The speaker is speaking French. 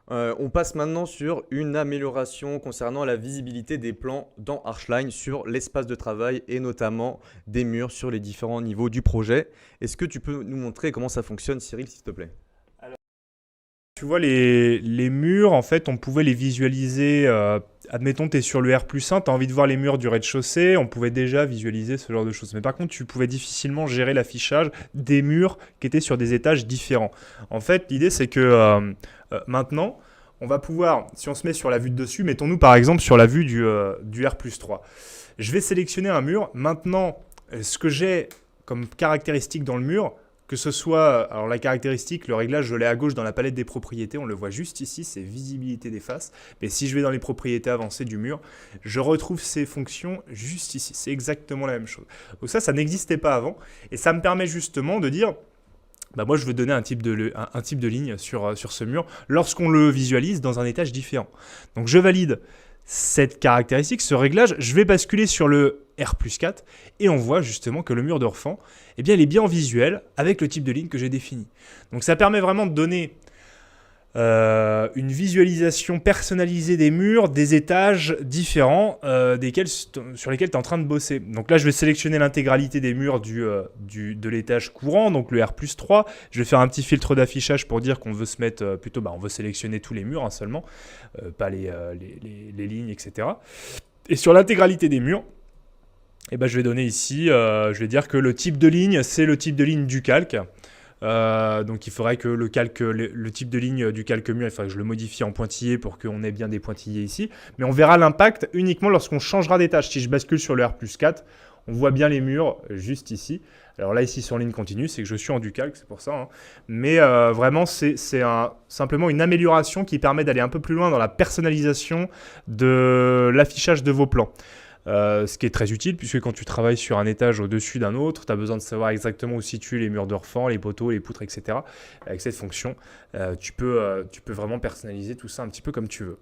On passe maintenant sur une amélioration concernant la visibilité des plans dans Archline sur l'espace de travail et notamment des murs sur les différents niveaux du projet. Est-ce que tu peux nous montrer comment ça fonctionne, Cyril, s'il te plaît? Tu vois, les murs, en fait, on pouvait les visualiser. Admettons, tu es sur le R+1, tu as envie de voir les murs du rez-de-chaussée, on pouvait déjà visualiser ce genre de choses. Mais par contre, tu pouvais difficilement gérer l'affichage des murs qui étaient sur des étages différents. En fait, l'idée, c'est que maintenant, on va pouvoir, si on se met sur la vue de dessus, mettons-nous par exemple sur la vue du R+3. Je vais sélectionner un mur. Maintenant, ce que j'ai comme caractéristique dans le mur, que ce soit, alors la caractéristique, le réglage, je l'ai à gauche dans la palette des propriétés, on le voit juste ici, c'est visibilité des faces. Mais si je vais dans les propriétés avancées du mur, je retrouve ces fonctions juste ici. C'est exactement la même chose. Donc ça n'existait pas avant. Et ça me permet justement de dire, bah moi je veux donner un type de ligne sur ce mur lorsqu'on le visualise dans un étage différent. Donc je valide cette caractéristique, ce réglage, je vais basculer sur le R+4 et on voit justement que le mur d'Orphan, eh bien, il est bien en visuel avec le type de ligne que j'ai défini. Donc ça permet vraiment de donner une visualisation personnalisée des murs, des étages différents sur lesquels tu es en train de bosser. Donc là, je vais sélectionner l'intégralité des murs de l'étage courant, donc le R+3. Je vais faire un petit filtre d'affichage pour dire qu'on veut se mettre plutôt, on veut sélectionner tous les murs seulement, pas les lignes, etc. Et sur l'intégralité des murs, je vais donner ici, je vais dire que le type de ligne, c'est le type de ligne du calque. Donc il faudrait que le type de ligne du calque mur, il faudrait que je le modifie en pointillé pour qu'on ait bien des pointillés ici. Mais on verra l'impact uniquement lorsqu'on changera d'étage. Si je bascule sur le R+4, on voit bien les murs juste ici. Alors là, ici sur ligne continue, c'est que je suis en du calque, c'est pour ça. Hein. Mais vraiment, c'est simplement une amélioration qui permet d'aller un peu plus loin dans la personnalisation de l'affichage de vos plans. Ce qui est très utile puisque quand tu travailles sur un étage au-dessus d'un autre, tu as besoin de savoir exactement où situent les murs d'Orphan, les poteaux, les poutres, etc. Avec cette fonction, tu peux vraiment personnaliser tout ça un petit peu comme tu veux.